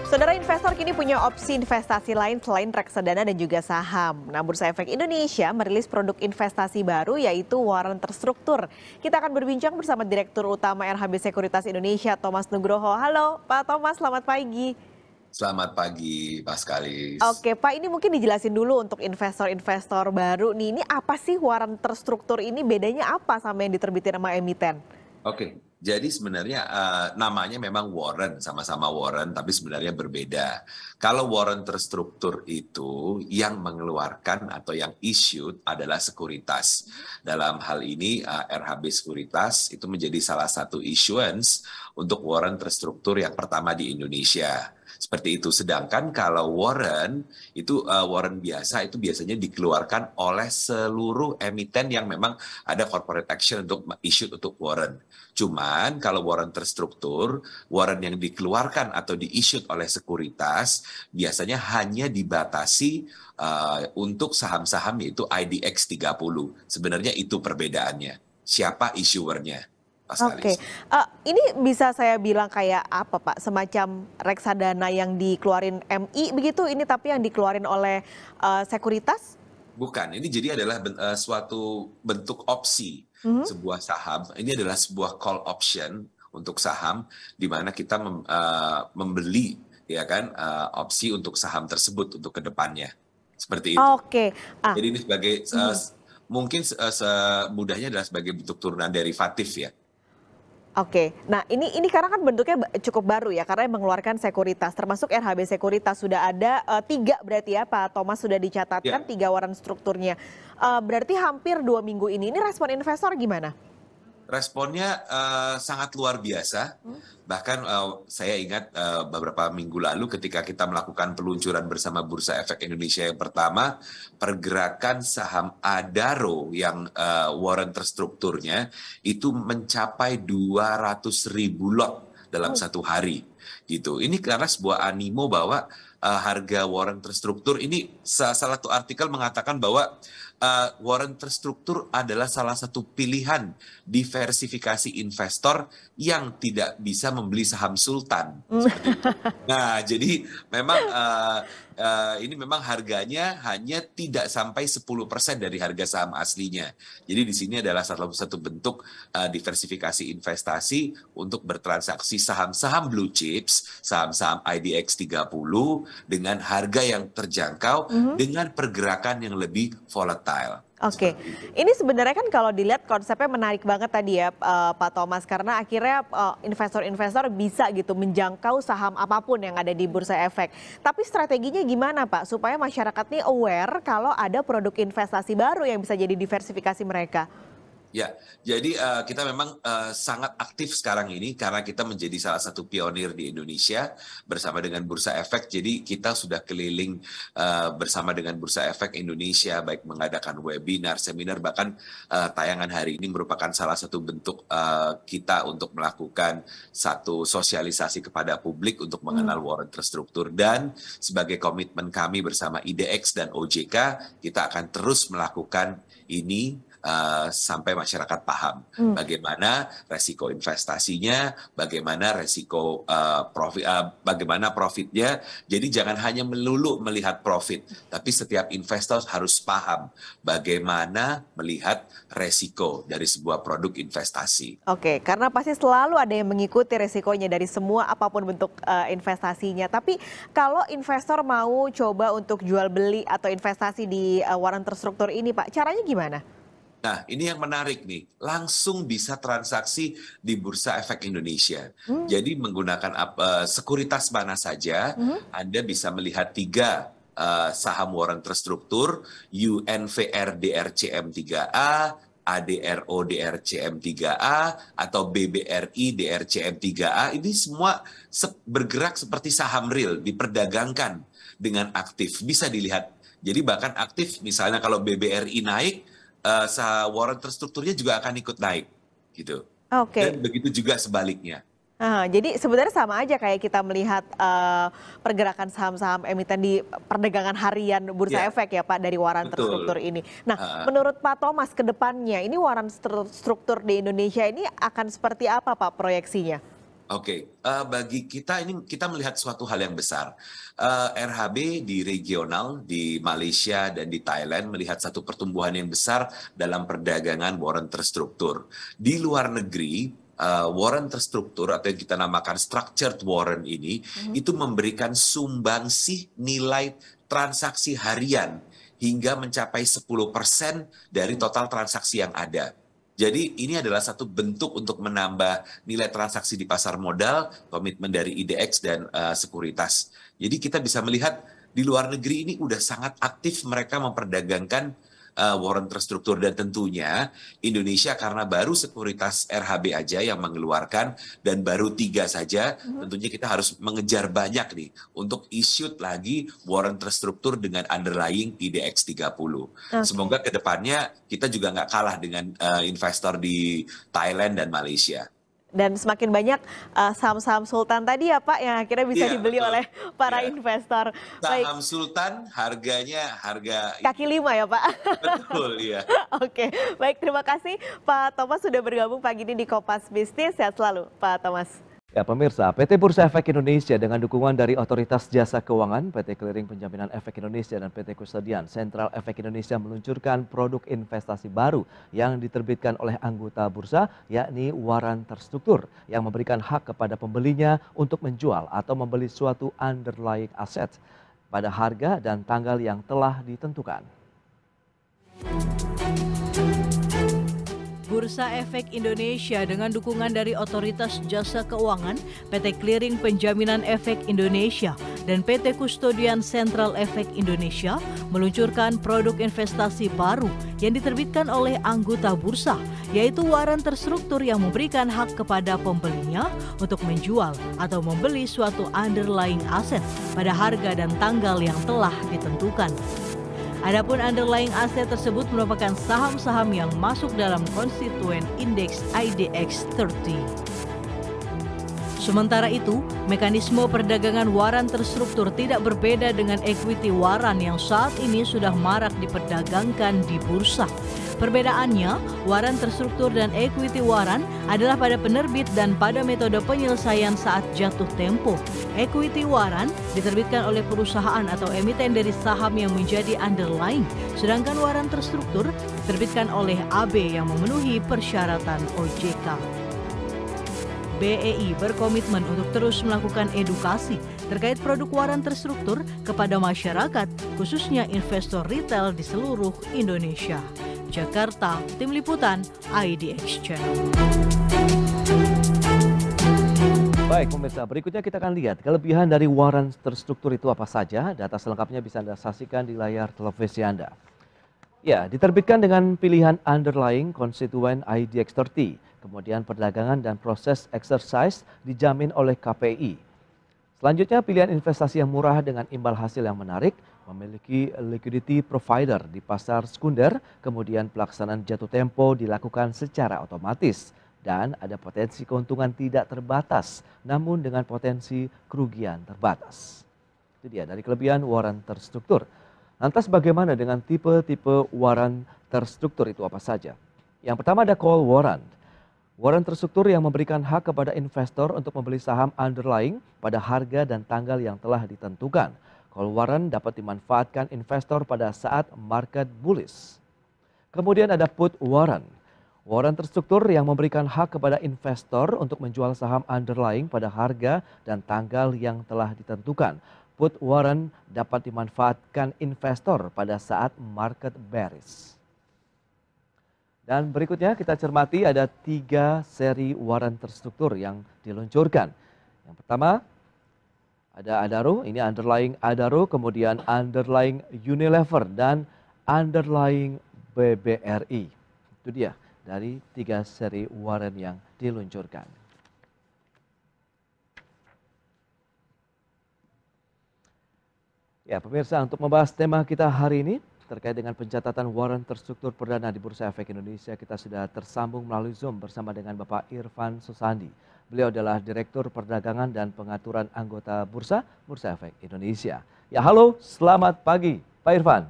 Saudara investor kini punya opsi investasi lain selain reksadana dan juga saham. Nah, Bursa Efek Indonesia merilis produk investasi baru yaitu warren terstruktur. Kita akan berbincang bersama Direktur Utama RHB Sekuritas Indonesia, Thomas Nugroho. Halo Pak Thomas, selamat pagi. Selamat pagi, Pak Skalis. Oke Pak, ini mungkin dijelasin dulu untuk investor-investor baru nih. Ini apa sih warren terstruktur ini, bedanya apa sama yang diterbitin sama emiten? Oke, jadi sebenarnya namanya memang warren, sama-sama warren, tapi sebenarnya berbeda. Kalau warren terstruktur itu yang mengeluarkan atau yang issued adalah sekuritas. Dalam hal ini RHB Sekuritas itu menjadi salah satu issuance untuk warren terstruktur yang pertama di Indonesia. Seperti itu. Sedangkan kalau warren itu warren biasa itu biasanya dikeluarkan oleh seluruh emiten yang memang ada corporate action untuk issue untuk warren. Cuman kalau warren terstruktur, warren yang dikeluarkan atau di-issue oleh sekuritas biasanya hanya dibatasi untuk saham-saham yaitu IDX 30. Sebenarnya itu perbedaannya. Siapa issuernya? Oke, ini bisa saya bilang kayak apa Pak? Semacam reksadana yang dikeluarin MI begitu, ini tapi yang dikeluarin oleh sekuritas? Bukan, ini jadi adalah suatu bentuk opsi sebuah saham. Ini adalah sebuah call option untuk saham, di mana kita membeli, ya kan, opsi untuk saham tersebut untuk kedepannya, seperti itu. Oke. Jadi ini sebagai mungkin semudahnya adalah sebagai bentuk turunan derivatif ya. Oke, nah ini karena kan bentuknya cukup baru ya, karena yang mengeluarkan sekuritas, termasuk RHB Sekuritas sudah ada 3 berarti ya Pak Thomas, sudah dicatatkan 3 warren strukturnya. Berarti hampir 2 minggu ini respon investor gimana? Responnya sangat luar biasa. Bahkan saya ingat beberapa minggu lalu ketika kita melakukan peluncuran bersama Bursa Efek Indonesia yang pertama, pergerakan saham Adaro yang warren terstrukturnya itu mencapai 200.000 lot dalam satu hari. Gitu. Ini karena sebuah animo bahwa harga warren terstruktur ini, salah satu artikel mengatakan bahwa warren terstruktur adalah salah satu pilihan diversifikasi investor yang tidak bisa membeli saham sultan. Seperti itu. Nah, jadi memang ini memang harganya hanya tidak sampai 10% dari harga saham aslinya. Jadi di sini adalah salah satu bentuk diversifikasi investasi untuk bertransaksi saham-saham blue chips, saham-saham IDX 30 dengan harga yang terjangkau dengan pergerakan yang lebih volatile. Oke, ini sebenarnya kan kalau dilihat konsepnya menarik banget tadi ya Pak Thomas, karena akhirnya investor-investor bisa gitu menjangkau saham apapun yang ada di Bursa Efek. Tapi strateginya gimana Pak supaya masyarakat ini aware kalau ada produk investasi baru yang bisa jadi diversifikasi mereka? Ya, jadi kita memang sangat aktif sekarang ini karena kita menjadi salah satu pionir di Indonesia bersama dengan Bursa Efek. Jadi kita sudah keliling bersama dengan Bursa Efek Indonesia, baik mengadakan webinar, seminar, bahkan tayangan hari ini merupakan salah satu bentuk kita untuk melakukan satu sosialisasi kepada publik untuk mengenal warren terstruktur. Dan sebagai komitmen kami bersama IDX dan OJK, kita akan terus melakukan ini sampai masyarakat paham bagaimana resiko investasinya, bagaimana resiko bagaimana profitnya. Jadi jangan hanya melulu melihat profit, tapi setiap investor harus paham bagaimana melihat resiko dari sebuah produk investasi. Oke, karena pasti selalu ada yang mengikuti resikonya dari semua apapun bentuk investasinya. Tapi kalau investor mau coba untuk jual beli atau investasi di warren terstruktur ini Pak, caranya gimana? Nah, ini yang menarik nih, langsung bisa transaksi di Bursa Efek Indonesia. Jadi menggunakan sekuritas mana saja, Anda bisa melihat 3 saham warren terstruktur, UNVR DRCM 3A, ADRO DRCM 3A, atau BBRI DRCM 3A. Ini semua bergerak seperti saham real, diperdagangkan dengan aktif, bisa dilihat. Jadi bahkan aktif, misalnya kalau BBRI naik, warren terstrukturnya juga akan ikut naik, gitu. Dan begitu juga sebaliknya. Jadi sebenarnya sama aja kayak kita melihat pergerakan saham-saham emiten di perdagangan harian Bursa Efek ya Pak, dari warren terstruktur ini. Nah, menurut Pak Thomas ke depannya ini warren terstruktur di Indonesia ini akan seperti apa Pak proyeksinya? Oke, bagi kita ini kita melihat suatu hal yang besar. RHB di regional di Malaysia dan di Thailand melihat satu pertumbuhan yang besar dalam perdagangan warrant terstruktur. Di luar negeri, warrant terstruktur atau yang kita namakan structured warrant ini itu memberikan sumbangsih nilai transaksi harian hingga mencapai 10% dari total transaksi yang ada. Jadi ini adalah satu bentuk untuk menambah nilai transaksi di pasar modal, komitmen dari IDX dan sekuritas. Jadi kita bisa melihat di luar negeri ini udah sangat aktif mereka memperdagangkan warrant terstruktur, dan tentunya Indonesia karena baru sekuritas RHB aja yang mengeluarkan dan baru 3 saja, tentunya kita harus mengejar banyak nih untuk issue lagi warrant terstruktur dengan underlying IDX 30. Semoga ke depannya kita juga nggak kalah dengan investor di Thailand dan Malaysia. Dan semakin banyak saham-saham Sultan tadi ya Pak yang akhirnya bisa dibeli oleh para investor. Saham Sultan harganya harga kaki lima ya Pak? Betul ya. Oke, baik, terima kasih Pak Thomas sudah bergabung pagi ini di Kompas Bisnis. Sehat selalu Pak Thomas. Ya pemirsa, PT Bursa Efek Indonesia dengan dukungan dari Otoritas Jasa Keuangan, PT Clearing Penjaminan Efek Indonesia, dan PT Kustodian Sentral Efek Indonesia meluncurkan produk investasi baru yang diterbitkan oleh anggota bursa, yakni warrant terstruktur yang memberikan hak kepada pembelinya untuk menjual atau membeli suatu underlying asset pada harga dan tanggal yang telah ditentukan. Bursa Efek Indonesia dengan dukungan dari Otoritas Jasa Keuangan, PT Clearing Penjaminan Efek Indonesia, dan PT Kustodian Sentral Efek Indonesia meluncurkan produk investasi baru yang diterbitkan oleh anggota bursa, yaitu warrant terstruktur yang memberikan hak kepada pembelinya untuk menjual atau membeli suatu underlying aset pada harga dan tanggal yang telah ditentukan. Adapun underlying aset tersebut merupakan saham-saham yang masuk dalam konstituen indeks IDX 30. Sementara itu, mekanisme perdagangan warrant terstruktur tidak berbeda dengan equity warrant yang saat ini sudah marak diperdagangkan di bursa. Perbedaannya, warrant terstruktur dan equity warrant adalah pada penerbit dan pada metode penyelesaian saat jatuh tempo. Equity warrant diterbitkan oleh perusahaan atau emiten dari saham yang menjadi underlying, sedangkan warrant terstruktur diterbitkan oleh AB yang memenuhi persyaratan OJK. BEI berkomitmen untuk terus melakukan edukasi terkait produk warrant terstruktur kepada masyarakat, khususnya investor retail di seluruh Indonesia. Jakarta, Tim Liputan, IDX Channel. Baik pemirsa, berikutnya kita akan lihat kelebihan dari warrant terstruktur itu apa saja. Data selengkapnya bisa Anda saksikan di layar televisi Anda. Ya, diterbitkan dengan pilihan underlying konstituen IDX 30. Kemudian perdagangan dan proses exercise dijamin oleh KPI. Selanjutnya pilihan investasi yang murah dengan imbal hasil yang menarik, memiliki liquidity provider di pasar sekunder, kemudian pelaksanaan jatuh tempo dilakukan secara otomatis, dan ada potensi keuntungan tidak terbatas, namun dengan potensi kerugian terbatas. Itu dia dari kelebihan warrant terstruktur. Lantas bagaimana dengan tipe-tipe warrant terstruktur itu apa saja? Yang pertama ada call warrant. Warrant terstruktur yang memberikan hak kepada investor untuk membeli saham underlying pada harga dan tanggal yang telah ditentukan. Call warrant dapat dimanfaatkan investor pada saat market bullish. Kemudian ada put warrant. Warrant terstruktur yang memberikan hak kepada investor untuk menjual saham underlying pada harga dan tanggal yang telah ditentukan. Put warrant dapat dimanfaatkan investor pada saat market bearish. Dan berikutnya kita cermati ada 3 seri warrant terstruktur yang diluncurkan. Yang pertama ada Adaro, ini underlying Adaro, kemudian underlying Unilever dan underlying BBRI. Itu dia dari 3 seri warrant yang diluncurkan. Ya pemirsa, untuk membahas tema kita hari ini terkait dengan pencatatan warrant terstruktur perdana di Bursa Efek Indonesia, kita sudah tersambung melalui Zoom bersama dengan Bapak Irfan Susandi. Beliau adalah Direktur Perdagangan dan Pengaturan Anggota Bursa Efek Indonesia. Ya halo, selamat pagi Pak Irfan.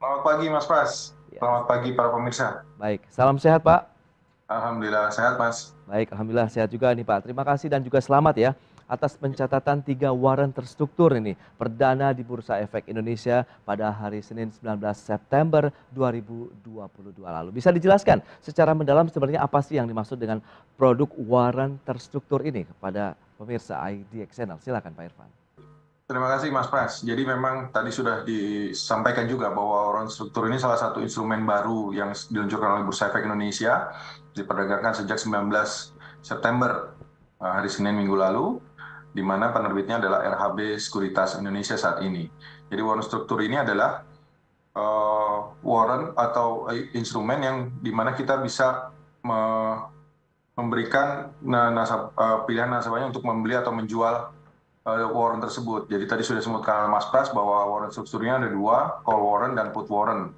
Selamat pagi Mas Pras, selamat pagi para pemirsa. Baik, salam sehat Pak. Alhamdulillah sehat, Mas. Baik, Alhamdulillah sehat juga nih Pak. Terima kasih dan juga selamat ya atas pencatatan 3 warren terstruktur ini perdana di Bursa Efek Indonesia pada hari Senin 19 September 2022 lalu. Bisa dijelaskan secara mendalam sebenarnya apa sih yang dimaksud dengan produk warren terstruktur ini kepada pemirsa IDX Channel? Silakan Pak Irfan. Terima kasih Mas Pras. Jadi memang tadi sudah disampaikan juga bahwa warren struktur ini salah satu instrumen baru yang diluncurkan oleh Bursa Efek Indonesia, diperdagangkan sejak 19 September hari Senin minggu lalu, di mana penerbitnya adalah RHB Sekuritas Indonesia saat ini. Jadi warren struktur ini adalah warren atau instrumen yang di mana kita bisa memberikan pilihan nasabahnya untuk membeli atau menjual warren tersebut. Jadi tadi sudah disebutkan oleh Mas Pras bahwa warren strukturnya ada 2, call warren dan put warren.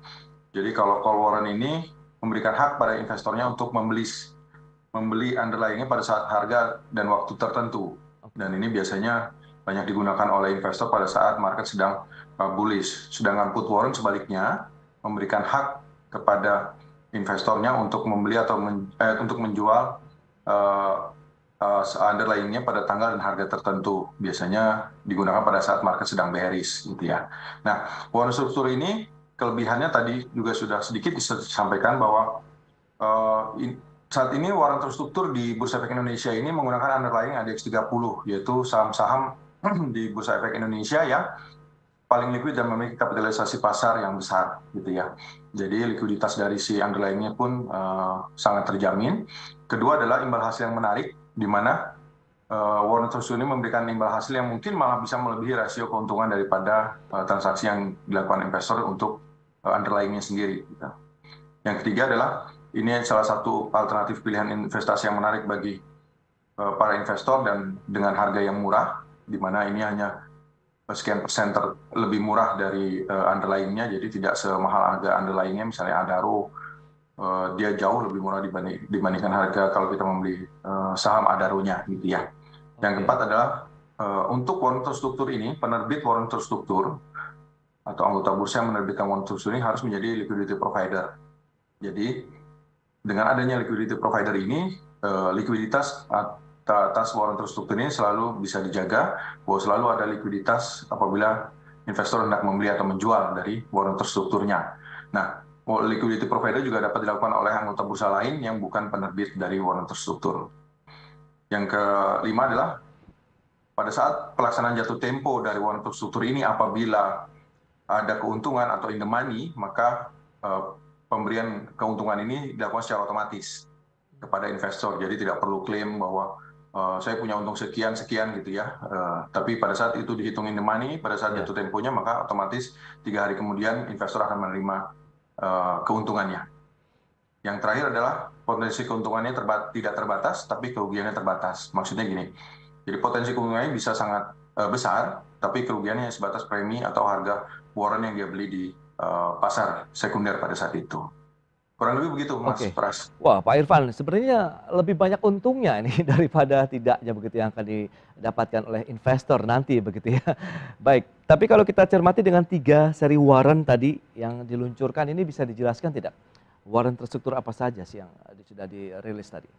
Jadi kalau call warren ini memberikan hak pada investornya untuk membeli underlying-nya pada saat harga dan waktu tertentu. Dan ini biasanya banyak digunakan oleh investor pada saat market sedang bullish. Sedangkan put warren sebaliknya memberikan hak kepada investornya untuk membeli atau untuk menjual underlying-nya pada tanggal dan harga tertentu, biasanya digunakan pada saat market sedang bearish gitu ya. Nah, warren struktur ini kelebihannya tadi juga sudah sedikit disampaikan bahwa saat ini warren terstruktur di Bursa Efek Indonesia ini menggunakan underlying ADX 30, yaitu saham-saham di Bursa Efek Indonesia yang paling liquid dan memiliki kapitalisasi pasar yang besar gitu ya. Jadi likuiditas dari si underlying-nya pun sangat terjamin. Kedua adalah imbal hasil yang menarik, di mana warren terstruktur ini memberikan imbal hasil yang mungkin malah bisa melebihi rasio keuntungan daripada transaksi yang dilakukan investor untuk underlying-nya sendiri. Gitu. Yang ketiga adalah ini salah satu alternatif pilihan investasi yang menarik bagi para investor dan dengan harga yang murah, di mana ini hanya sekian persen lebih murah dari underlying-nya, jadi tidak semahal harga underlying-nya, misalnya Adaro, dia jauh lebih murah dibandingkan harga kalau kita membeli saham Adaro-nya gitu ya. Yang keempat adalah untuk warren terstruktur ini, penerbit warren terstruktur atau anggota bursa yang menerbitkan warren terstruktur ini harus menjadi liquidity provider. Jadi dengan adanya liquidity provider ini, likuiditas atas warren terstruktur ini selalu bisa dijaga, bahwa selalu ada likuiditas apabila investor hendak membeli atau menjual dari warren terstrukturnya. Nah, liquidity provider juga dapat dilakukan oleh anggota bursa lain yang bukan penerbit dari warren terstruktur. Yang kelima adalah pada saat pelaksanaan jatuh tempo dari warren terstruktur ini, apabila ada keuntungan atau in the money, maka pemberian keuntungan ini dilakukan secara otomatis kepada investor. Jadi tidak perlu klaim bahwa saya punya untung sekian gitu ya. Tapi pada saat itu dihitung in the money, pada saat jatuh temponya, maka otomatis 3 hari kemudian investor akan menerima keuntungannya. Yang terakhir adalah potensi keuntungannya tidak terbatas, tapi kerugiannya terbatas. Maksudnya gini, jadi potensi keuntungannya bisa sangat besar, tapi kerugiannya sebatas premi atau harga warren yang dia beli di pasar sekunder pada saat itu. Kurang lebih begitu, Mas Pras. Wah, Pak Irfan, sebenarnya lebih banyak untungnya ini daripada tidaknya begitu yang akan didapatkan oleh investor nanti begitu ya. Baik, tapi kalau kita cermati dengan 3 seri warren tadi yang diluncurkan ini, bisa dijelaskan tidak? Warren terstruktur apa saja sih yang sudah dirilis tadi?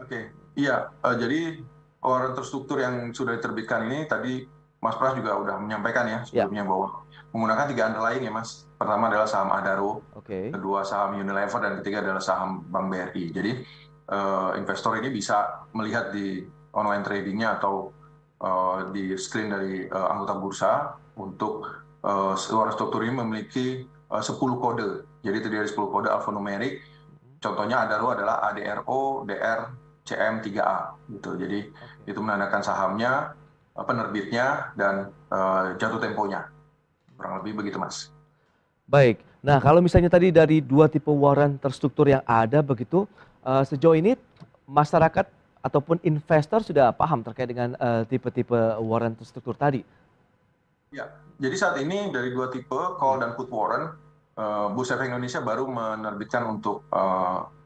Oke, iya. Jadi warren terstruktur yang sudah diterbitkan ini tadi Mas Pras juga udah menyampaikan ya sebelumnya bahwa menggunakan 3 underlying ya Mas. Pertama adalah saham Adaro, kedua saham Unilever, dan ketiga adalah saham Bank BRI. Jadi investor ini bisa melihat di online tradingnya atau di screen dari anggota bursa untuk warren struktur ini memiliki 10 kode. Jadi terdiri dari 10 kode alfanumerik. Contohnya Adaro adalah ADRO, DR, CM 3A gitu. Jadi itu menandakan sahamnya, penerbitnya, dan jatuh temponya. Kurang lebih begitu, Mas. Baik, nah kalau misalnya tadi dari 2 tipe warren terstruktur yang ada begitu, sejauh ini masyarakat ataupun investor sudah paham terkait dengan tipe-tipe warren terstruktur tadi? Ya, jadi saat ini dari 2 tipe, call dan put warren, Bursa Efek Indonesia baru menerbitkan untuk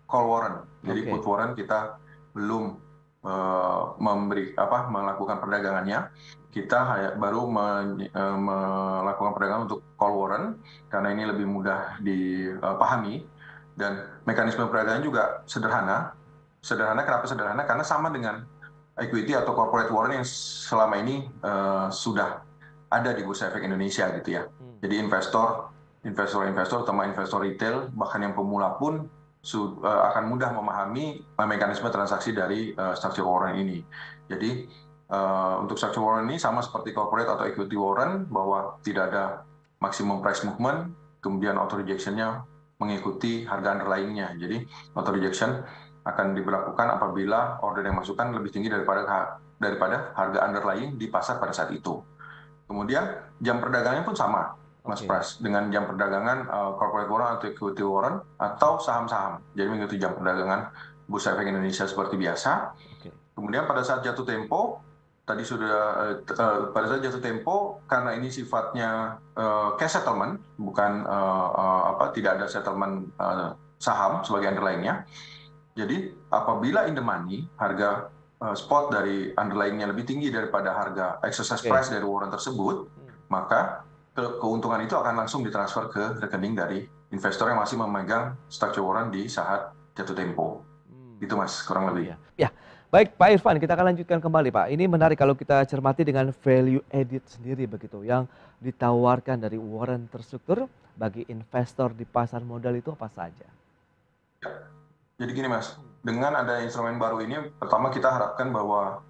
call warren. Jadi put warren kita belum melakukan perdagangannya. Kita baru melakukan perdagangan untuk call warren karena ini lebih mudah dipahami, dan mekanisme perdagangan juga sederhana. Sederhana kenapa sederhana? Karena sama dengan equity atau corporate warrant yang selama ini sudah ada di Bursa Efek Indonesia gitu ya. Jadi investor, terutama investor retail, bahkan yang pemula pun akan mudah memahami mekanisme transaksi dari structure warrant ini. Jadi untuk structure warrant ini sama seperti corporate atau equity warrant, bahwa tidak ada maximum price movement, kemudian auto rejection-nya mengikuti harga underlying-nya. Jadi auto rejection akan diberlakukan apabila order yang masukkan lebih tinggi daripada harga underlying di pasar pada saat itu. Kemudian jam perdagangannya pun sama, Mas Pras, dengan jam perdagangan corporate warrant atau equity warrant atau saham-saham. Jadi mengikuti jam perdagangan Bursa Efek Indonesia seperti biasa. Kemudian pada saat jatuh tempo, tadi sudah pada saat jatuh tempo, karena ini sifatnya cash settlement, bukan tidak ada settlement saham sebagai underlying-nya. Jadi apabila in the money, harga spot dari underlying-nya lebih tinggi daripada harga exercise price dari warrant tersebut, maka keuntungan itu akan langsung ditransfer ke rekening dari investor yang masih memegang structure warrant di saat jatuh tempo. Itu Mas, kurang lebih. Ya, baik Pak Irfan, kita akan lanjutkan kembali Pak. Ini menarik kalau kita cermati dengan value added sendiri begitu, yang ditawarkan dari warrant terstruktur bagi investor di pasar modal itu apa saja? Ya. Jadi gini Mas, dengan ada instrumen baru ini, pertama kita harapkan bahwa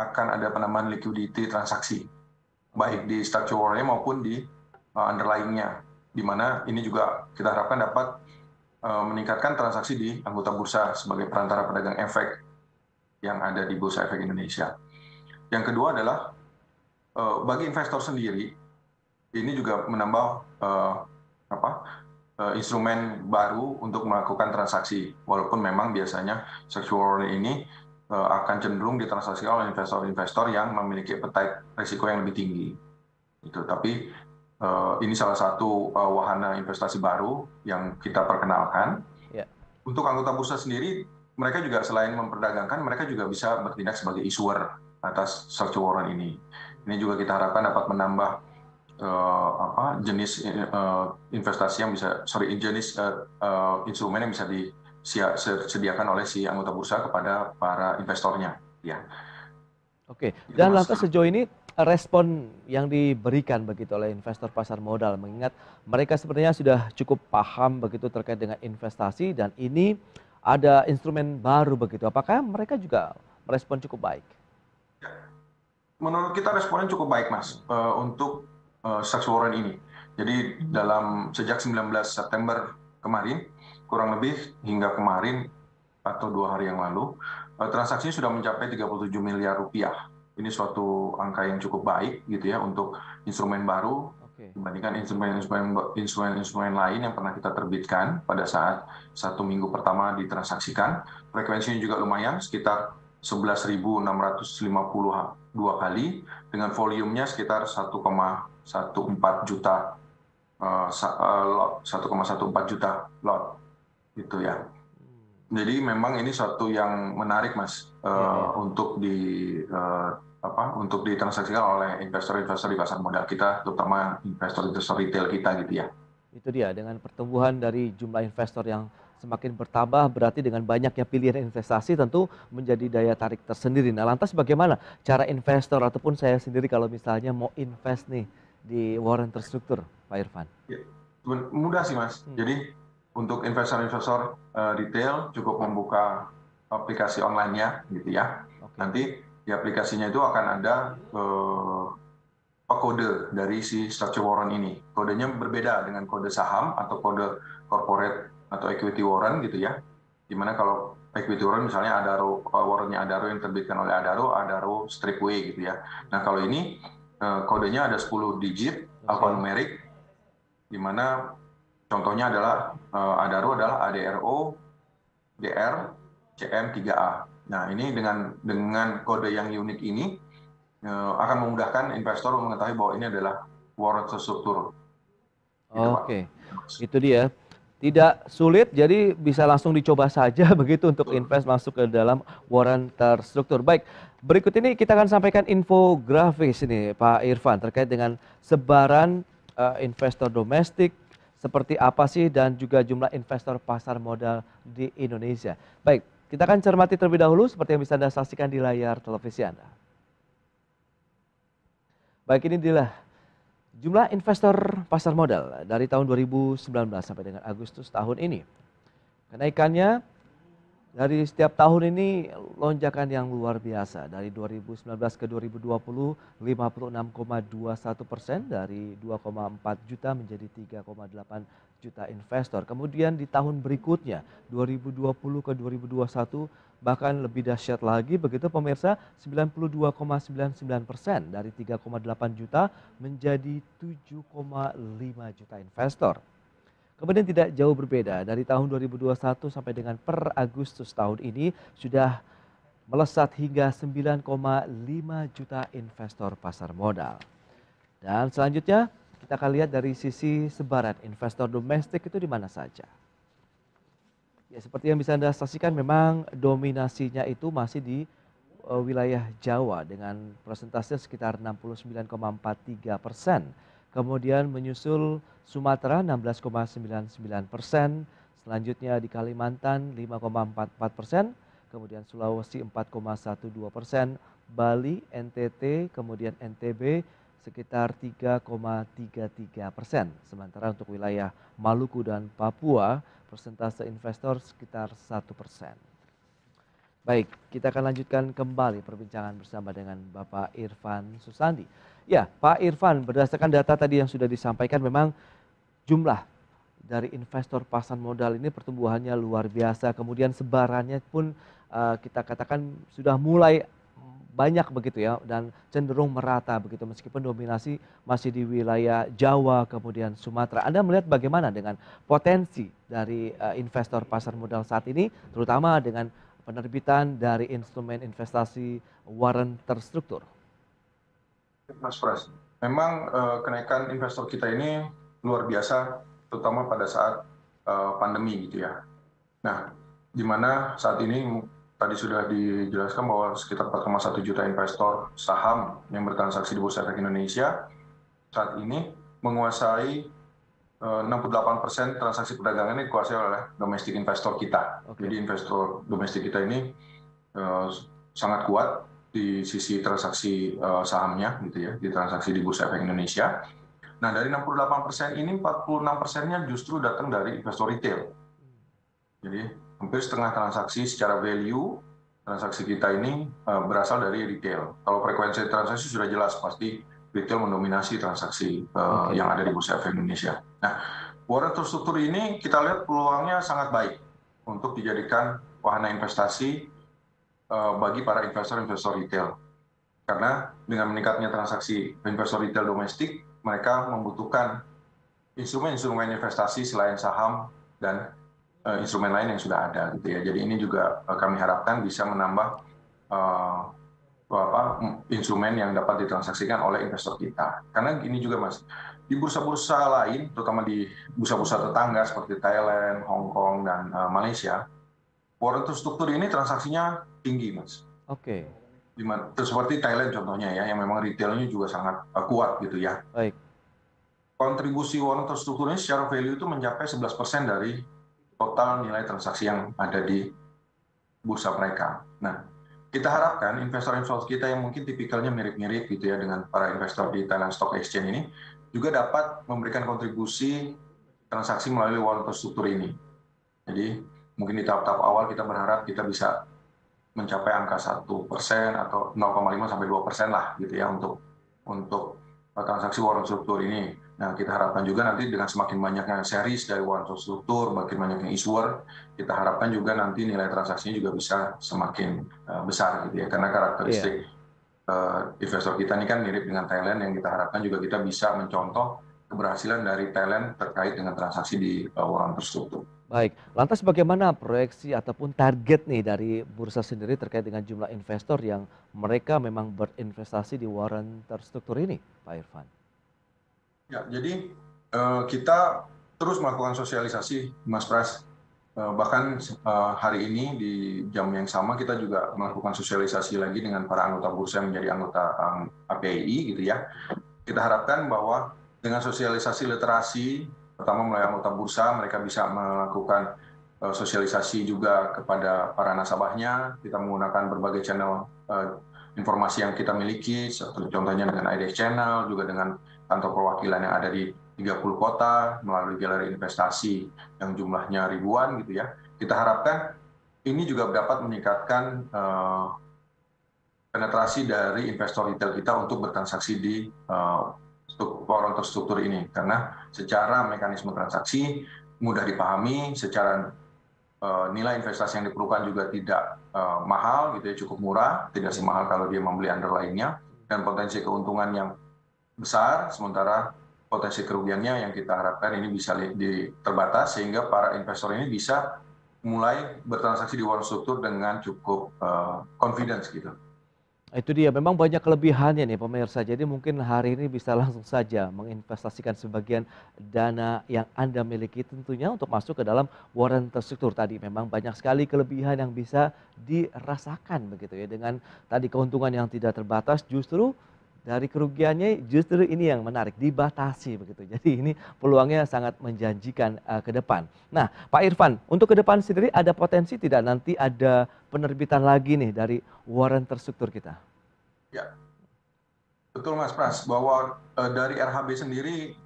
akan ada penambahan liquidity transaksi, baik di structure warrant maupun di underlying-nya, di mana ini juga kita harapkan dapat meningkatkan transaksi di anggota bursa sebagai perantara pedagang efek yang ada di Bursa Efek Indonesia. Yang kedua adalah bagi investor sendiri, ini juga menambah instrumen baru untuk melakukan transaksi, walaupun memang biasanya structure warrant ini akan cenderung ditransaksikan oleh investor-investor yang memiliki appetite risiko yang lebih tinggi. Tapi ini salah satu wahana investasi baru yang kita perkenalkan. Untuk anggota bursa sendiri, mereka juga selain memperdagangkan, mereka juga bisa bertindak sebagai issuer atas structure warrant ini. Ini juga kita harapkan dapat menambah jenis investasi yang bisa, jenis instrumen yang bisa disediakan oleh si anggota bursa kepada para investornya. Ya. Oke, dan lantas sejauh ini respon yang diberikan begitu oleh investor pasar modal, mengingat mereka sebenarnya sudah cukup paham begitu terkait dengan investasi, dan ini ada instrumen baru begitu. Apakah mereka juga merespon cukup baik? Menurut kita responnya cukup baik Mas, untuk structure warrant ini. Jadi sejak 19 September kemarin, kurang lebih hingga kemarin atau 2 hari yang lalu, transaksinya sudah mencapai 37 miliar rupiah. Ini suatu angka yang cukup baik gitu ya untuk instrumen baru dibandingkan instrumen lain yang pernah kita terbitkan pada saat 1 minggu pertama ditransaksikan. Frekuensinya juga lumayan, sekitar 11.652 kali, dengan volumenya sekitar 1,14 juta lot gitu ya. Jadi memang ini suatu yang menarik Mas, untuk ditransaksikan oleh investor-investor di pasar modal kita, terutama investor-investor retail kita gitu ya. Itu dia, dengan pertumbuhan dari jumlah investor yang semakin bertambah, berarti dengan banyaknya pilihan investasi tentu menjadi daya tarik tersendiri. Nah, lantas bagaimana cara investor ataupun saya sendiri kalau misalnya mau invest nih di warrant terstruktur, Pak Irfan? Ya, mudah sih Mas. Jadi untuk investor-investor retail cukup membuka aplikasi online-nya gitu ya. Nanti di aplikasinya itu akan ada kode dari si structure warrant ini. Kodenya berbeda dengan kode saham atau kode corporate atau equity warrant gitu ya. Dimana kalau equity warrant misalnya Adaro, warrantnya Adaro yang terbitkan oleh Adaro strip W gitu ya. Nah kalau ini kodenya ada 10 digit alfanumerik, dimana contohnya adalah Adaro adalah ADRO DR CM3A. Nah ini dengan kode yang unik ini akan memudahkan investor mengetahui bahwa ini adalah warrant terstruktur. Oke, itu dia. Tidak sulit, jadi bisa langsung dicoba saja begitu untuk invest masuk ke dalam warrant terstruktur. Baik, berikut ini kita akan sampaikan infografis ini Pak Irfan terkait dengan sebaran investor domestik seperti apa sih dan juga jumlah investor pasar modal di Indonesia. Baik, kita akan cermati terlebih dahulu seperti yang bisa Anda saksikan di layar televisi Anda. Baik, ini adalah jumlah investor pasar modal dari tahun 2019 sampai dengan Agustus tahun ini. Kenaikannya dari setiap tahun ini lonjakan yang luar biasa. Dari 2019 ke 2020 56,21%, dari 2,4 juta menjadi 3,8 juta investor. Kemudian di tahun berikutnya 2020 ke 2021 bahkan lebih dahsyat lagi begitu pemirsa, 92,99%, dari 3,8 juta menjadi 7,5 juta investor. Kemudian tidak jauh berbeda dari tahun 2021 sampai dengan per Agustus tahun ini sudah melesat hingga 9,5 juta investor pasar modal. Dan selanjutnya kita akan lihat dari sisi sebaran investor domestik itu di mana saja. Ya, seperti yang bisa Anda saksikan memang dominasinya itu masih di wilayah Jawa dengan persentase sekitar 69,43%. Kemudian menyusul Sumatera 16,99%, selanjutnya di Kalimantan 5,44%, kemudian Sulawesi 4,12%, Bali, NTT, kemudian NTB sekitar 3,33%. Sementara untuk wilayah Maluku dan Papua persentase investor sekitar 1%. Baik, kita akan lanjutkan kembali perbincangan bersama dengan Bapak Irfan Susandi. Ya, Pak Irfan, berdasarkan data tadi yang sudah disampaikan memang jumlah dari investor pasar modal ini pertumbuhannya luar biasa. Kemudian sebarannya pun kita katakan sudah mulai banyak begitu ya dan cenderung merata begitu meskipun dominasi masih di wilayah Jawa kemudian Sumatera. Anda melihat bagaimana dengan potensi dari investor pasar modal saat ini terutama dengan penerbitan dari instrumen investasi warren terstruktur? Mas Pras, memang kenaikan investor kita ini luar biasa, terutama pada saat pandemi gitu ya. Nah, di mana saat ini tadi sudah dijelaskan bahwa sekitar 4,1 juta investor saham yang bertransaksi di Bursa Efek Indonesia saat ini menguasai 68% transaksi perdagangan ini dikuasai oleh domestik investor kita. Oke. Jadi investor domestik kita ini sangat kuat di sisi transaksi sahamnya gitu ya, di transaksi di Bursa Efek Indonesia. Nah, dari 68% ini 46%-nya justru datang dari investor retail. Jadi hampir setengah transaksi secara value transaksi kita ini berasal dari retail. Kalau frekuensi transaksi sudah jelas pasti retail mendominasi transaksi yang ada di Bursa Efek Indonesia. Nah, warren terstruktur ini kita lihat peluangnya sangat baik untuk dijadikan wahana investasi bagi para investor-investor retail. Karena dengan meningkatnya transaksi investor retail domestik, mereka membutuhkan instrumen-instrumen investasi selain saham dan instrumen lain yang sudah ada gitu ya. Jadi ini juga kami harapkan bisa menambah instrumen yang dapat ditransaksikan oleh investor kita. Karena ini juga Mas, di bursa-bursa lain, terutama di bursa-bursa tetangga seperti Thailand, Hong Kong, dan Malaysia, warren terstruktur ini transaksinya tinggi Mas. Oke. Seperti Thailand contohnya ya, yang memang retailnya juga sangat kuat gitu ya. Baik. Kontribusi warren terstruktur ini secara value itu mencapai 11% dari total nilai transaksi yang ada di bursa mereka. Nah, kita harapkan investor-investor kita yang mungkin tipikalnya mirip-mirip gitu ya dengan para investor di Thailand Stock Exchange ini juga dapat memberikan kontribusi transaksi melalui warren terstruktur ini. Jadi mungkin di tahap-tahap awal kita berharap kita bisa mencapai angka 1% atau 0,5 sampai 2% lah gitu ya untuk transaksi warren terstruktur ini. Nah, kita harapkan juga nanti dengan semakin banyaknya series dari warren terstruktur, makin banyaknya issuer, kita harapkan juga nanti nilai transaksinya juga bisa semakin besar gitu ya. Karena karakteristik investor kita ini kan mirip dengan Thailand yang kita harapkan juga kita bisa mencontoh keberhasilan dari Thailand terkait dengan transaksi di warren terstruktur. Baik, lantas bagaimana proyeksi ataupun target nih dari bursa sendiri terkait dengan jumlah investor yang mereka memang berinvestasi di warren terstruktur ini, Pak Irfan? Ya, jadi kita terus melakukan sosialisasi, Mas Pras. Bahkan hari ini di jam yang sama kita juga melakukan sosialisasi lagi dengan para anggota bursa yang menjadi anggota API gitu ya. Kita harapkan bahwa dengan sosialisasi literasi Pertama melalui anggota bursa, mereka bisa melakukan sosialisasi juga kepada para nasabahnya. Kita menggunakan berbagai channel informasi yang kita miliki, seperti contohnya dengan IDX Channel, juga dengan kantor perwakilan yang ada di 30 kota, melalui galeri investasi yang jumlahnya ribuan gitu ya. Kita harapkan ini juga dapat meningkatkan penetrasi dari investor retail kita untuk bertransaksi di warung terstruktur ini. Karena secara mekanisme transaksi mudah dipahami, secara nilai investasi yang diperlukan juga tidak mahal, gitu ya, cukup murah, tidak semahal kalau dia membeli underlying-nya, dan potensi keuntungan yang besar, sementara potensi kerugiannya yang kita harapkan ini bisa terbatas, sehingga para investor ini bisa mulai bertransaksi di warung struktur dengan cukup confidence gitu. Itu dia, memang banyak kelebihannya nih pemirsa. Jadi mungkin hari ini bisa langsung saja menginvestasikan sebagian dana yang Anda miliki tentunya untuk masuk ke dalam warren terstruktur tadi. Memang banyak sekali kelebihan yang bisa dirasakan begitu ya. Dengan tadi keuntungan yang tidak terbatas, justru dari kerugiannya justru ini yang menarik, dibatasi begitu. Jadi ini peluangnya sangat menjanjikan ke depan. Nah, Pak Irfan, untuk ke depan sendiri ada potensi tidak nanti ada penerbitan lagi nih dari warren terstruktur kita? Ya, betul Mas Pras, bahwa dari RHB sendiri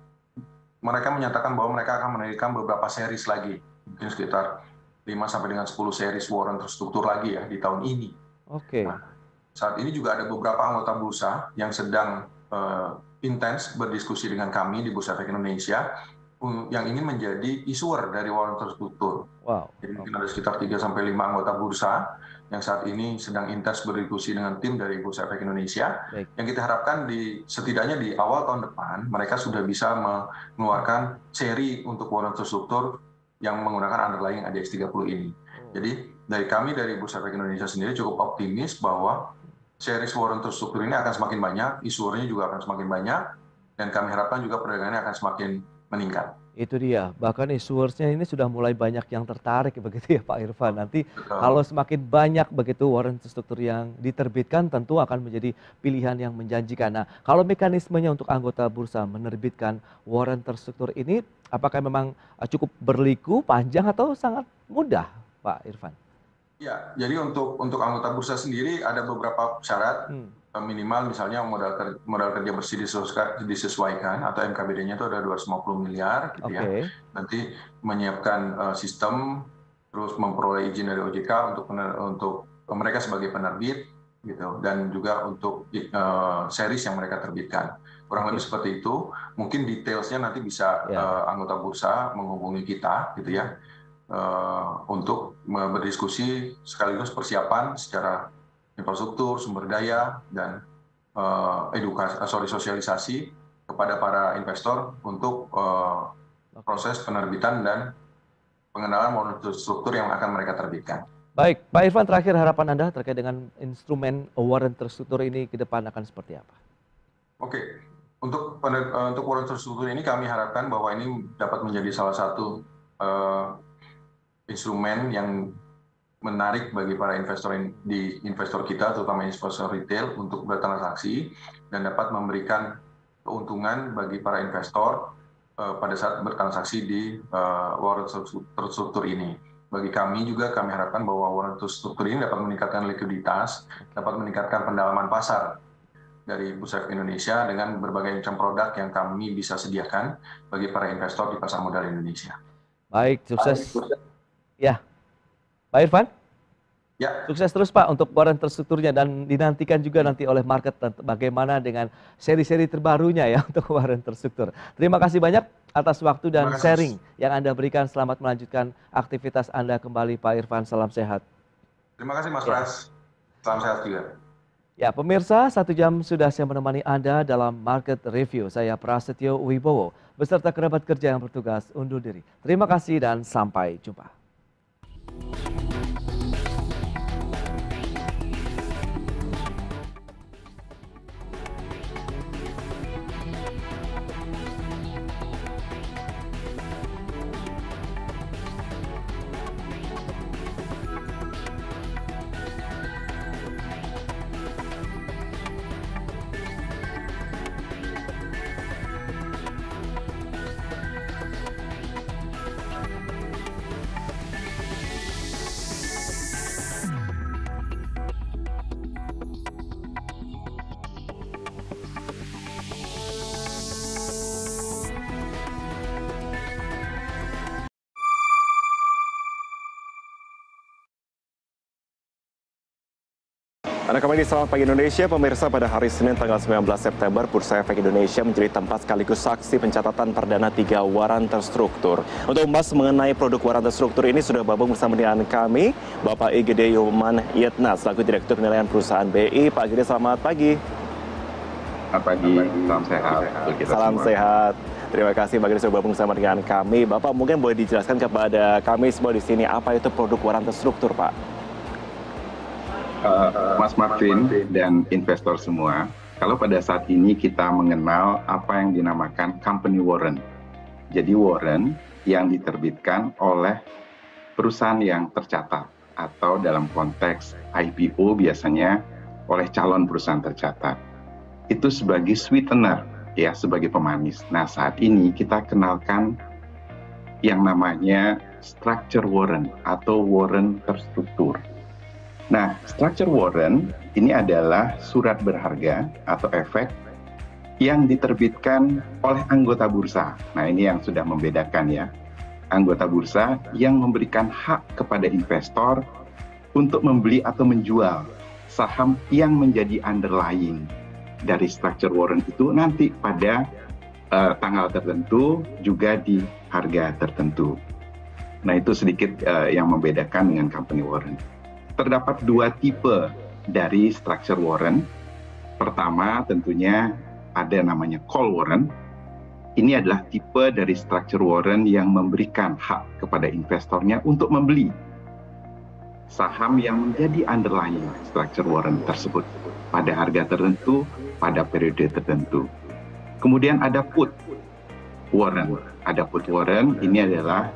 mereka menyatakan bahwa mereka akan menerbitkan beberapa series lagi, mungkin sekitar 5 sampai dengan 10 series warren terstruktur lagi ya di tahun ini. Oke. Nah, saat ini juga ada beberapa anggota bursa yang sedang intens berdiskusi dengan kami di Bursa Efek Indonesia yang ingin menjadi issuer dari warren terstruktur. Wow. Jadi mungkin ada sekitar 3 sampai 5 anggota bursa yang saat ini sedang intens berdiskusi dengan tim dari Bursa Efek Indonesia. Baik. Yang kita harapkan setidaknya di awal tahun depan mereka sudah bisa mengeluarkan seri untuk warren terstruktur yang menggunakan underlying ADX 30 ini. Jadi dari kami dari Bursa Efek Indonesia sendiri cukup optimis bahwa series warren terstruktur ini akan semakin banyak, issuernya juga akan semakin banyak, dan kami harapkan juga perdagangannya akan semakin meningkat. Itu dia, bahkan issuersnya ini sudah mulai banyak yang tertarik begitu ya Pak Irfan. Nanti kalau semakin banyak begitu warren terstruktur yang diterbitkan tentu akan menjadi pilihan yang menjanjikan. Nah, kalau mekanismenya untuk anggota bursa menerbitkan warren terstruktur ini, apakah memang cukup berliku, panjang atau sangat mudah Pak Irfan? Ya, jadi untuk anggota bursa sendiri ada beberapa syarat. Minimal misalnya modal kerja bersih disesuaikan atau MKBD-nya itu ada 250 miliar gitu ya. Nanti menyiapkan sistem, terus memperoleh izin dari OJK untuk mereka sebagai penerbit gitu, dan juga untuk series yang mereka terbitkan. Kurang lebih seperti itu. Mungkin detailsnya nanti bisa anggota bursa menghubungi kita gitu ya. Untuk berdiskusi sekaligus persiapan secara infrastruktur, sumber daya, dan sosialisasi kepada para investor untuk proses penerbitan dan pengenalan warren terstruktur yang akan mereka terbitkan. Baik, Pak Irfan, terakhir harapan Anda terkait dengan instrumen warren terstruktur ini ke depan akan seperti apa? Oke, untuk warren terstruktur ini kami harapkan bahwa ini dapat menjadi salah satu instrumen yang menarik bagi para investor kita, terutama investor retail, untuk bertransaksi dan dapat memberikan keuntungan bagi para investor pada saat bertransaksi di warren terstruktur ini. Bagi kami juga kami harapkan bahwa warren terstruktur ini dapat meningkatkan likuiditas, dapat meningkatkan pendalaman pasar dari Bursa Efek Indonesia dengan berbagai macam produk yang kami bisa sediakan bagi para investor di pasar modal Indonesia. Baik, sukses. Ya, Pak Irfan? Ya. Sukses terus Pak untuk warren terstrukturnya, dan dinantikan juga nanti oleh market bagaimana dengan seri-seri terbarunya ya untuk warren terstruktur. Terima kasih banyak atas waktu dan sharing yang Anda berikan. Selamat melanjutkan aktivitas Anda kembali Pak Irfan. Salam sehat. Terima kasih Mas Pras. Salam sehat juga. Ya pemirsa, 1 jam sudah saya menemani Anda dalam Market Review. Saya Prasetyo Wibowo beserta kerabat kerja yang bertugas undur diri. Terima kasih dan sampai jumpa. Anda kembali di Selamat Pagi Indonesia, pemirsa. Pada hari Senin tanggal 19 September, Bursa Efek Indonesia menjadi tempat sekaligus saksi pencatatan perdana 3 waran terstruktur. Untuk membahas mengenai produk waran terstruktur ini sudah bergabung bersama dengan kami, Bapak Igede Yoman Yetna, selaku Direktur Penilaian Perusahaan BI. Pak Igede, selamat pagi. Selamat pagi, salam sehat. Salam sehat. Terima kasih Pak Igede sudah bergabung bersama dengan kami. Bapak mungkin boleh dijelaskan kepada kami semua di sini apa itu produk waran terstruktur, Pak? Mas Marvin dan investor semua, kalau pada saat ini kita mengenal apa yang dinamakan company warrant. Jadi warrant yang diterbitkan oleh perusahaan yang tercatat atau dalam konteks IPO biasanya oleh calon perusahaan tercatat. Itu sebagai sweetener, ya, sebagai pemanis. Nah, saat ini kita kenalkan yang namanya structure warrant atau warrant terstruktur. Nah, structure warrant ini adalah surat berharga atau efek yang diterbitkan oleh anggota bursa. Nah, ini yang sudah membedakan ya. Anggota bursa yang memberikan hak kepada investor untuk membeli atau menjual saham yang menjadi underlying dari structure warrant itu nanti pada tanggal tertentu juga di harga tertentu. Nah, itu sedikit yang membedakan dengan company warrant. Terdapat 2 tipe dari structure warrant. Pertama tentunya ada namanya call warrant. Ini adalah tipe dari structure warrant yang memberikan hak kepada investornya untuk membeli saham yang menjadi underlying structure warrant tersebut pada harga tertentu, pada periode tertentu. Kemudian ada put warrant. Ada put warrant, ini adalah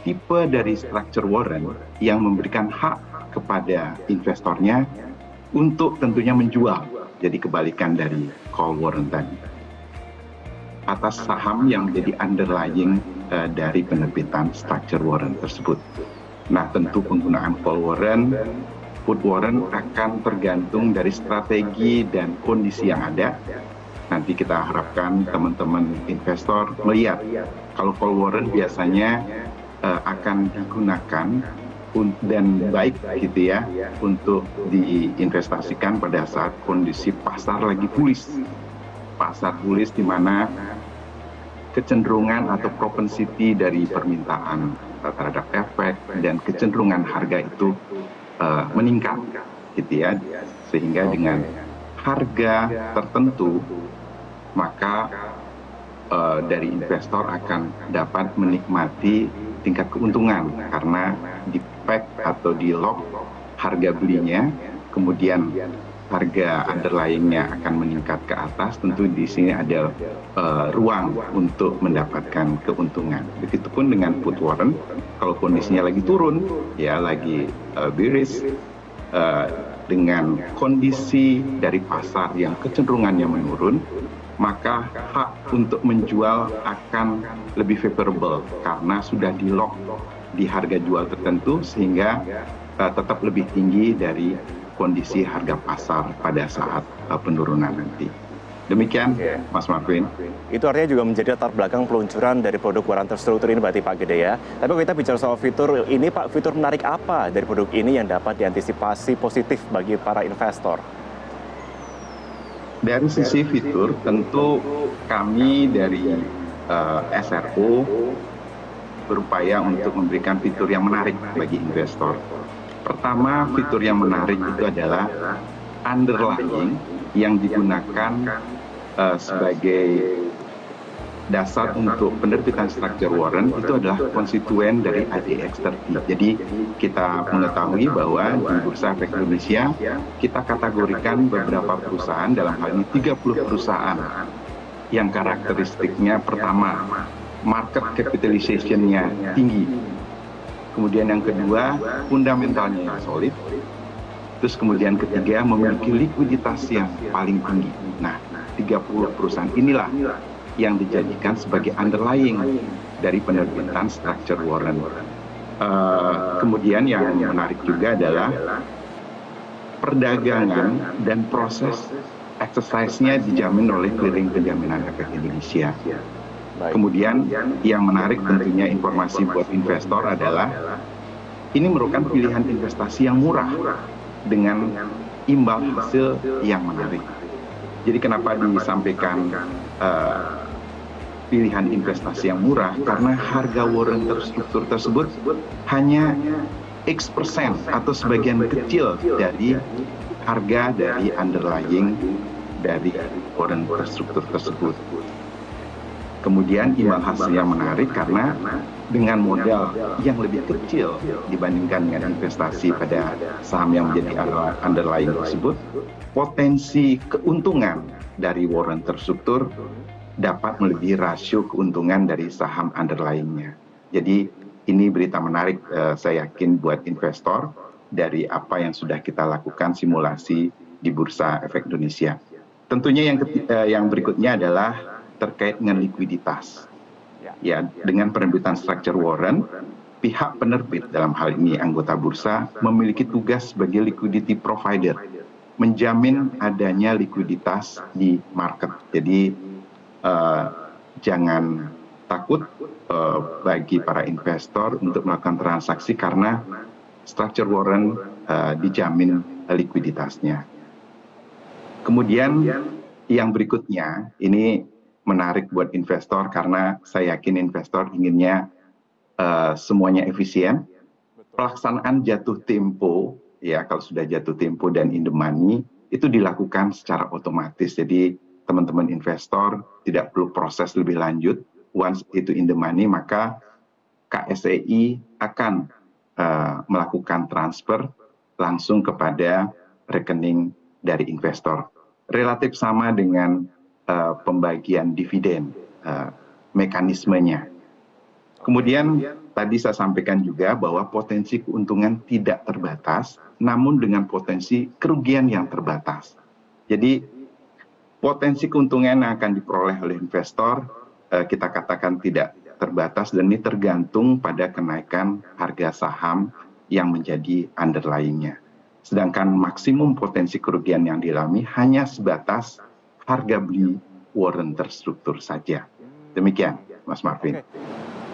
tipe dari structure warrant yang memberikan hak kepada investornya untuk tentunya menjual, jadi kebalikan dari call warrant tadi, atas saham yang menjadi underlying dari penerbitan structure warrant tersebut. Nah, tentu penggunaan call warrant, put warrant akan tergantung dari strategi dan kondisi yang ada. Nanti kita harapkan teman-teman investor melihat kalau call warrant biasanya akan digunakan dan baik gitu ya untuk diinvestasikan pada saat kondisi pasar lagi bullish. Pasar bullish di mana kecenderungan atau propensity dari permintaan terhadap efek dan kecenderungan harga itu meningkat gitu ya. Sehingga dengan harga tertentu maka dari investor akan dapat menikmati tingkat keuntungan karena di peg atau di lock harga belinya, kemudian harga underlying-nya akan meningkat ke atas. Tentu di sini ada ruang untuk mendapatkan keuntungan. Begitupun dengan put warrant, kalau kondisinya lagi turun, ya lagi bearish, dengan kondisi dari pasar yang kecenderungannya menurun, maka hak untuk menjual akan lebih favorable karena sudah di lock di harga jual tertentu sehingga tetap lebih tinggi dari kondisi harga pasar pada saat penurunan nanti. Demikian, Mas Marvin. Itu artinya juga menjadi latar belakang peluncuran dari produk waran terstruktur ini berarti Pak Gede ya. Tapi kalau kita bicara soal fitur ini Pak, fitur menarik apa dari produk ini yang dapat diantisipasi positif bagi para investor? Dari sisi fitur, tentu kami dari SRO berupaya untuk memberikan fitur yang menarik bagi investor. Pertama, fitur yang menarik itu adalah underlying yang digunakan sebagai dasar untuk penerbitan structure warrant itu adalah konstituen dari ADX30. Jadi kita mengetahui bahwa di Bursa Efek Indonesia kita kategorikan beberapa perusahaan, dalam hal ini 30 perusahaan yang karakteristiknya pertama market capitalization-nya tinggi, kemudian yang kedua fundamentalnya yang solid, terus kemudian ketiga memiliki likuiditas yang paling tinggi. Nah, 30 perusahaan inilah yang dijadikan sebagai underlying dari penerbitan structure warrant. Kemudian yang menarik juga adalah perdagangan dan proses exercise-nya dijamin oleh Clearing Penjaminan Efek Indonesia. Kemudian yang menarik tentunya informasi buat investor adalah ini merupakan pilihan investasi yang murah dengan imbal hasil yang menarik. Jadi kenapa disampaikan pilihan investasi yang murah? Karena harga warrant terstruktur tersebut hanya X% atau sebagian kecil dari harga dari underlying dari warrant terstruktur tersebut. Kemudian imbal hasil yang menarik karena dengan modal yang lebih kecil dibandingkan dengan investasi pada saham yang menjadi underlying tersebut, potensi keuntungan dari warrant terstruktur dapat melebihi rasio keuntungan dari saham underlying-nya. Jadi ini berita menarik saya yakin buat investor dari apa yang sudah kita lakukan simulasi di Bursa Efek Indonesia. Tentunya yang berikutnya adalah terkait dengan likuiditas. Ya, dengan penerbitan structure warrant, pihak penerbit dalam hal ini anggota bursa memiliki tugas sebagai liquidity provider, menjamin adanya likuiditas di market. Jadi jangan takut bagi para investor untuk melakukan transaksi karena structure warrant dijamin likuiditasnya. Kemudian yang berikutnya ini menarik buat investor karena saya yakin investor inginnya semuanya efisien. Pelaksanaan jatuh tempo, ya kalau sudah jatuh tempo dan in the money itu dilakukan secara otomatis. Jadi teman-teman investor tidak perlu proses lebih lanjut. Once itu in the money maka KSEI akan melakukan transfer langsung kepada rekening dari investor. Relatif sama dengan pembagian dividen mekanismenya. Kemudian tadi saya sampaikan juga bahwa potensi keuntungan tidak terbatas, namun dengan potensi kerugian yang terbatas. Jadi potensi keuntungan yang akan diperoleh oleh investor kita katakan tidak terbatas dan ini tergantung pada kenaikan harga saham yang menjadi underlying-nya. Sedangkan maksimum potensi kerugian yang dialami hanya sebatas harga beli warrant terstruktur saja. Demikian, Mas Marvin.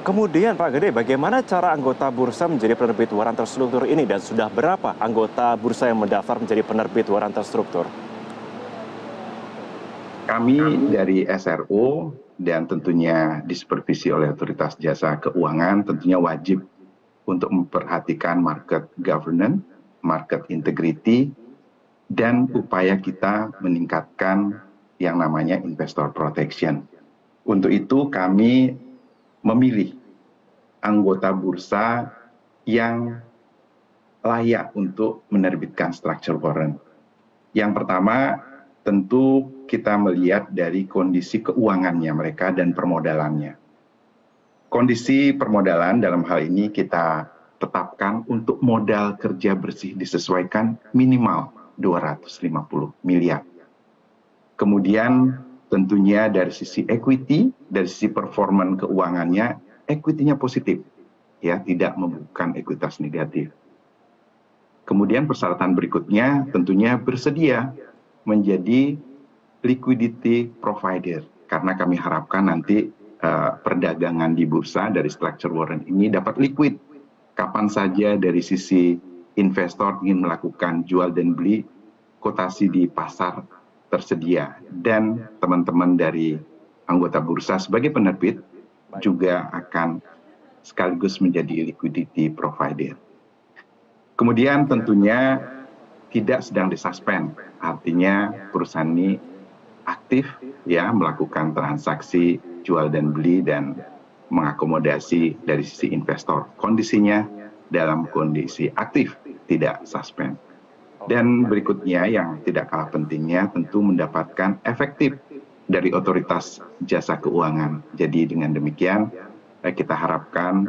Kemudian Pak Gede, bagaimana cara anggota bursa menjadi penerbit warrant terstruktur ini dan sudah berapa anggota bursa yang mendaftar menjadi penerbit warrant terstruktur? Kami dari SRO dan tentunya disupervisi oleh Otoritas Jasa Keuangan tentunya wajib untuk memperhatikan market governance, market integrity, dan upaya kita meningkatkan yang namanya investor protection. Untuk itu kami memilih anggota bursa yang layak untuk menerbitkan structure warrant. Yang pertama tentu kita melihat dari kondisi keuangannya mereka dan permodalannya. Kondisi permodalan dalam hal ini kita tetapkan untuk modal kerja bersih disesuaikan minimal 250 miliar. Kemudian tentunya dari sisi equity, dari sisi performan keuangannya, equity-nya positif, ya tidak membukukan ekuitas negatif. Kemudian persyaratan berikutnya tentunya bersedia menjadi liquidity provider, karena kami harapkan nanti perdagangan di bursa dari structure warrant ini dapat liquid. Kapan saja dari sisi investor ingin melakukan jual dan beli, kotasi di pasar tersedia, dan teman-teman dari anggota bursa sebagai penerbit juga akan sekaligus menjadi liquidity provider. Kemudian tentunya tidak sedang disuspend, artinya perusahaan ini aktif ya melakukan transaksi jual dan beli dan mengakomodasi dari sisi investor. Kondisinya dalam kondisi aktif, tidak suspend. Dan berikutnya yang tidak kalah pentingnya tentu mendapatkan efektif dari Otoritas Jasa Keuangan. Jadi dengan demikian kita harapkan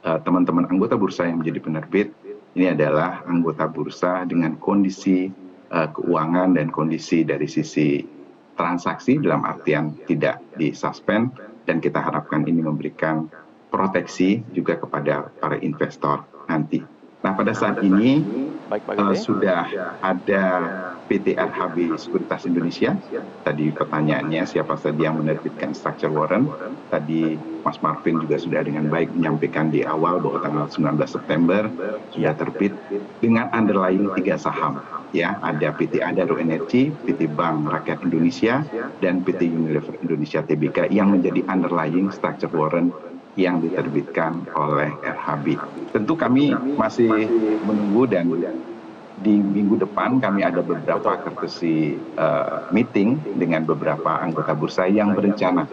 teman-teman anggota bursa yang menjadi penerbit ini adalah anggota bursa dengan kondisi keuangan dan kondisi dari sisi transaksi dalam artian tidak disuspend, dan kita harapkan ini memberikan proteksi juga kepada para investor nanti. Nah pada saat ini Baik, Pak Gede. Sudah ada PT RHB Sekuritas Indonesia. Tadi pertanyaannya siapa saja yang menerbitkan structure warrant. Tadi Mas Marvin juga sudah dengan baik menyampaikan di awal bahwa tanggal 19 September sudah terbit dengan underlying 3 saham. Ya, ada PT Adaro Energi, PT Bank Rakyat Indonesia, dan PT Unilever Indonesia Tbk yang menjadi underlying structure warrant yang diterbitkan oleh RHB. Tentu kami masih menunggu dan di minggu depan kami ada beberapa courtesy meeting dengan beberapa anggota bursa yang berencana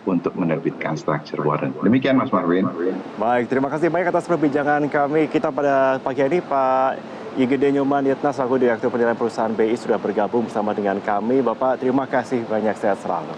untuk menerbitkan structure warrant. Demikian Mas Marvin. Baik, terima kasih banyak atas perbincangan kami. Kita pada pagi ini Pak Igede Nyoman Yetna selaku Direktur Penilaian Perusahaan BI sudah bergabung bersama dengan kami. Bapak, terima kasih banyak, sehat selalu.